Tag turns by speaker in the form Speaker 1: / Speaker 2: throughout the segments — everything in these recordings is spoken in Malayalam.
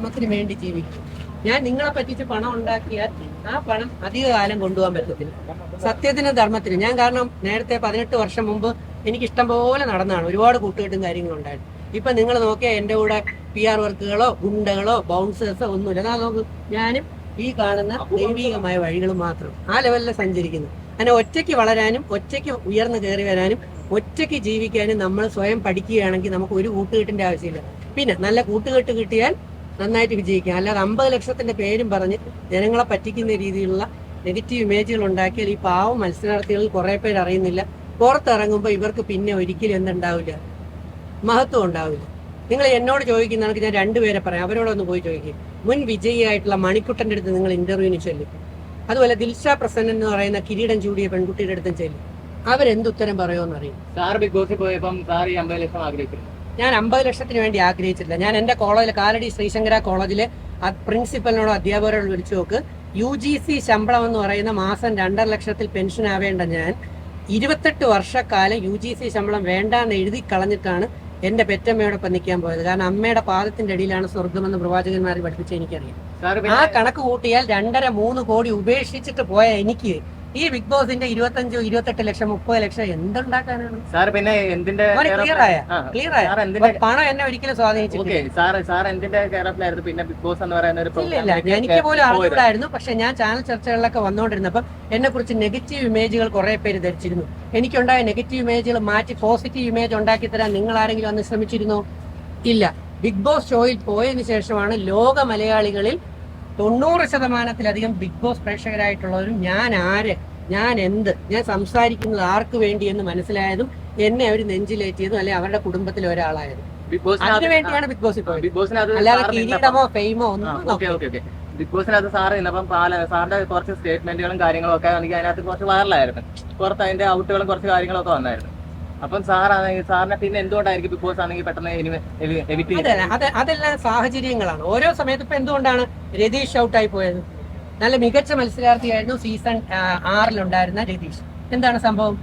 Speaker 1: ധർമ്മത്തിന് വേണ്ടി ജീവിക്കും. ഞാൻ നിങ്ങളെ പറ്റിച്ച് പണം ഉണ്ടാക്കിയാൽ ആ പണം അധിക കാലം കൊണ്ടുപോകാൻ പറ്റത്തില്ല. സത്യത്തിന് ധർമ്മത്തിന് ഞാൻ കാരണം നേരത്തെ 18 വർഷം മുമ്പ് എനിക്ക് ഇഷ്ടം പോലെ നടന്നതാണ്. ഒരുപാട് കൂട്ടുകെട്ടും കാര്യങ്ങളും ഉണ്ടായിരുന്നു. ഇപ്പൊ നിങ്ങൾ നോക്കിയാൽ എൻ്റെ കൂടെ PR വർക്കുകളോ ഗുണ്ടകളോ ബൗൺസേഴ്സോ ഒന്നുമില്ല. ഞാൻ നോക്ക്, ഞാനും ഈ കാണുന്ന ദൈവികമായ വഴികൾ മാത്രം ആ ലെവലിൽ സഞ്ചരിക്കുന്നു. അങ്ങനെ ഒറ്റയ്ക്ക് വളരാനും ഒറ്റയ്ക്ക് ഉയർന്നു കയറി വരാനും ഒറ്റയ്ക്ക് ജീവിക്കാനും നമ്മൾ സ്വയം പഠിക്കുകയാണെങ്കിൽ നമുക്ക് ഒരു കൂട്ടുകെട്ടിന്റെ ആവശ്യമില്ല. പിന്നെ നല്ല കൂട്ടുകെട്ട് കിട്ടിയാൽ നന്നായിട്ട് വിജയിക്കാം. അല്ലാതെ 50 ലക്ഷത്തിന്റെ പേരും പറഞ്ഞ് ജനങ്ങളെ പറ്റിക്കുന്ന രീതിയിലുള്ള നെഗറ്റീവ് ഇമേജുകൾ ഉണ്ടാക്കിയാൽ ഈ പാവം മത്സരാർത്ഥികൾ കുറെ പേര് അറിയുന്നില്ല. പുറത്തിറങ്ങുമ്പോൾ ഇവർക്ക് പിന്നെ ഒരിക്കലും എന്തുണ്ടാവില്ല, മഹത്വം ഉണ്ടാവില്ല. നിങ്ങൾ എന്നോട് ചോദിക്കുന്നതാണെങ്കിൽ ഞാൻ രണ്ടുപേരെ പറയാം, അവരോടൊന്ന് പോയി ചോദിക്കും. മുൻ വിജയിയായിട്ടുള്ള മണിക്കുട്ടൻ്റെ അടുത്ത് നിങ്ങൾ ഇന്റർവ്യൂവിന് ചെല്ലും. അതുപോലെ ദിൽഷ പ്രസന്നൻ എന്ന് പറയുന്ന കിരീടം ചൂടിയ പെൺകുട്ടിയുടെ അടുത്തും ചെല്ലും. അവരെന്തുത്തരം പറയുമെന്ന് അറിയും.
Speaker 2: ബിഗ് ബോസിൽ പോയപ്പോൾ ഈ 50 ലക്ഷം ആഗ്രഹിക്കുന്നു.
Speaker 1: ഞാൻ 50 ലക്ഷത്തിന് വേണ്ടി ആഗ്രഹിച്ചിട്ടില്ല. ഞാൻ എൻ്റെ കോളേജിൽ കാലടി ശ്രീശങ്കര കോളേജിലെ പ്രിൻസിപ്പലിനോടോ അധ്യാപകരോട് വിളിച്ചു നോക്ക്. UGC ശമ്പളം എന്ന് പറയുന്ന മാസം 2.5 ലക്ഷത്തിൽ പെൻഷൻ ആവേണ്ട ഞാൻ 28 വർഷക്കാലം UGC ശമ്പളം വേണ്ടാന്ന് എഴുതി കളഞ്ഞിട്ടാണ് എന്റെ പെറ്റമ്മയോടൊപ്പം നിൽക്കാൻ പോയത്. കാരണം അമ്മയുടെ പാദത്തിന്റെ അടിയിലാണ് സ്വർഗമെന്ന് പ്രവാചകന്മാർ പഠിപ്പിച്ച എനിക്കറിയാം. ആ കണക്ക് കൂട്ടിയാൽ 2.5-3 കോടി ഉപേക്ഷിച്ചിട്ട് പോയ എനിക്ക് ഈ ബിഗ് ബോസിന്റെ 25-28 ലക്ഷം 30 ലക്ഷം എന്തുണ്ടാക്കാനാണ്?
Speaker 2: പിന്നെ
Speaker 1: ക്ലിയർ ആയ പണം എന്നെ ഒരിക്കലും സ്വാധീനിച്ചിട്ടില്ല.
Speaker 2: പിന്നെ ബിഗ് ബോസ് എന്ന് പറയുന്ന ഒരു
Speaker 1: ഇല്ല, എനിക്ക് പോലും അറിഞ്ഞൂടായിരുന്നു. പക്ഷെ ഞാൻ ചാനൽ ചർച്ചകളിലൊക്കെ വന്നുകൊണ്ടിരുന്നപ്പം എന്നെ കുറിച്ച് നെഗറ്റീവ് ഇമേജുകൾ കുറെ പേര് ധരിച്ചിരുന്നു. എനിക്കുണ്ടായ നെഗറ്റീവ് ഇമേജുകൾ മാറ്റി പോസിറ്റീവ് ഇമേജ് ഉണ്ടാക്കി തരാൻ നിങ്ങൾ ആരെങ്കിലും അന്ന് ശ്രമിച്ചിരുന്നോ? ഇല്ല. ബിഗ് ബോസ് ഷോയിൽ പോയതിനു ശേഷമാണ് ലോക മലയാളികളിൽ 90% ബിഗ് ബോസ് പ്രേക്ഷകരായിട്ടുള്ളവരും ഞാൻ ആര്, ഞാൻ എന്ത്, ഞാൻ സംസാരിക്കുന്നത് ആർക്ക് വേണ്ടി എന്ന് മനസ്സിലായതും എന്നെ അവർ നെഞ്ചിലേറ്റിയതും അല്ലെ അവരുടെ കുടുംബത്തിലെ ഒരാളായതും. അതിനു വേണ്ടിയാണ് ബിഗ് ബോസിൽ പോയത്, അല്ലാതെ കിരീടമോ ഫെയിമോ ഒന്നും.
Speaker 2: ബിഗ് ബോസിനകത്ത് സാറ് ഇന്നപ്പം സാറിന്റെ കുറച്ച് സ്റ്റേറ്റ്മെന്റുകളും കാര്യങ്ങളും ഒക്കെ എനിക്ക് അതിനകത്ത് കുറച്ച് വൈറലായിരുന്നു. പുറത്ത് അതിന്റെ ഔട്ടുകളും കുറച്ച് കാര്യങ്ങളൊക്കെ വന്നായിരുന്നു. അപ്പം സാറിനെ പിന്നെ എന്തുകൊണ്ടായിരിക്കും ബിഗ് ബോസ് ആണെങ്കിൽ പെട്ടെന്ന്
Speaker 1: അതെല്ലാം സാഹചര്യങ്ങളാണ്. ഓരോ സമയത്ത് ഇപ്പൊ എന്തുകൊണ്ടാണ് രതീഷ് ഔട്ടായി പോയത്? നല്ല മികച്ച മത്സരാർത്ഥിയായിരുന്നു സീസൺ 6 രതീഷ്. എന്താണ് സംഭവം?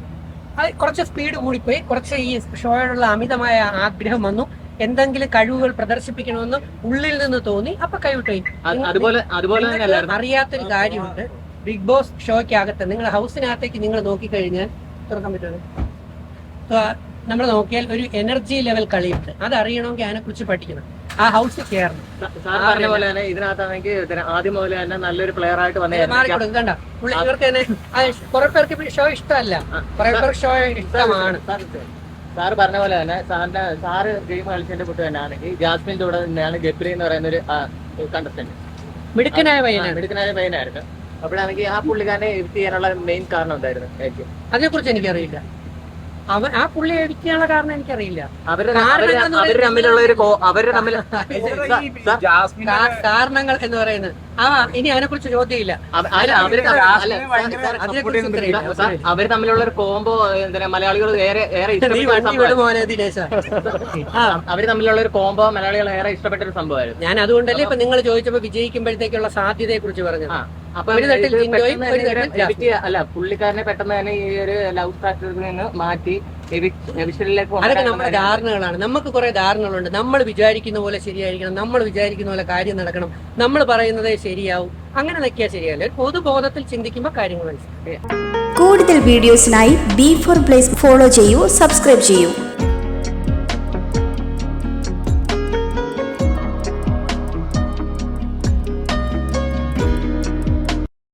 Speaker 1: അത് കുറച്ച് സ്പീഡ് കൂടിപ്പോയി, കുറച്ച് ഈ ഷോയോടുള്ള അമിതമായ ആഗ്രഹം വന്നു, എന്തെങ്കിലും കഴിവുകൾ പ്രദർശിപ്പിക്കണമെന്ന് ഉള്ളിൽ നിന്ന് തോന്നി, അപ്പൊ കൈവിട്ടുപോയി. അറിയാത്തൊരു കാര്യമുണ്ട്, ബിഗ് ബോസ് ഷോയ്ക്കകത്ത് നിങ്ങൾ ഹൗസിനകത്തേക്ക് നിങ്ങൾ നോക്കിക്കഴിഞ്ഞാൽ തുറക്കാൻ പറ്റുമോ? നമ്മൾ നോക്കിയാൽ ഒരു എനർജി ലെവൽ കളിയുണ്ട്. അത് അറിയണമെങ്കിൽ അതിനെ കുറിച്ച് പഠിക്കണം. ആ ഹൗസിൽ കയറണം.
Speaker 2: ഇതിനകത്താണെങ്കിൽ ആദ്യം മുതൽ തന്നെ നല്ലൊരു പ്ലെയർ ആയിട്ട്
Speaker 1: മാറിക്കൊടുക്കും. കണ്ട ഇവർക്ക് തന്നെ കുറെ പേർക്ക് ഷോ ഇഷ്ടമല്ല, കുറെ പേർക്ക് ഷോ ഇഷ്ടമാണ്.
Speaker 2: സാറ് പറഞ്ഞ പോലെ തന്നെ സാറ് ഗെയിം കളിച്ചതിന്റെ കുട്ടി തന്നെ ആണെങ്കിൽ ജാസ്മിന്റെ കൂടെ തന്നെയാണ് ഗബ്രി എന്ന് പറയുന്ന ഒരു കണ്ടസ്റ്റന്റ്.
Speaker 1: മിടുക്കനായ
Speaker 2: പയ്യനായിരുന്നു. അപ്പോഴാണെങ്കിൽ ആ പുള്ളിക്കാരനെ എഡിറ്റ് ചെയ്യാനുള്ള മെയിൻ കാരണം എന്തായിരുന്നു?
Speaker 1: അതിനെ കുറിച്ച് എനിക്കറിയില്ല. ആ പുള്ളി എഡിക്കാനുള്ള കാരണം എനിക്കറിയില്ല. കാരണങ്ങൾ എന്ന് പറയുന്നത് ഇനി അതിനെ കുറിച്ച് ചോദ്യമില്ല.
Speaker 2: അവര് തമ്മിലുള്ള ഒരു കോംബോ മലയാളികൾ അവര് തമ്മിലുള്ള ഒരു കോംബോ മലയാളികൾ ഏറെ ഇഷ്ടപ്പെട്ട ഒരു സംഭവമായിരുന്നു.
Speaker 1: ഞാൻ അതുകൊണ്ടല്ലേ ഇപ്പൊ നിങ്ങൾ ചോദിച്ചപ്പോ വിജയിക്കുമ്പോഴത്തേക്കുള്ള സാധ്യതയെ കുറിച്ച് പറഞ്ഞത്.
Speaker 2: അല്ല, പുള്ളിക്കാരനെ പെട്ടെന്ന് തന്നെ ഈ ഒരു ലവ് സ്റ്റാർട്ടിൽ നിന്ന് മാറ്റി
Speaker 1: അതൊക്കെ നമ്മുടെ ധാരണകളാണ്. നമുക്ക് കുറെ ധാരണകളുണ്ട്. നമ്മൾ വിചാരിക്കുന്ന പോലെ ശരിയായിരിക്കണം, നമ്മൾ വിചാരിക്കുന്ന പോലെ കാര്യം നടക്കണം, നമ്മൾ പറയുന്നതേ ശരിയാവും. അങ്ങനെ നിൽക്കിയാൽ ശരിയല്ല. പൊതുബോധത്തിൽ ചിന്തിക്കുമ്പോൾ കാര്യങ്ങൾ മനസ്സിലാക്കാം.
Speaker 3: കൂടുതൽ വീഡിയോസിനായി B4 Place ഫോളോ ചെയ്യൂ, സബ്സ്ക്രൈബ് ചെയ്യൂ.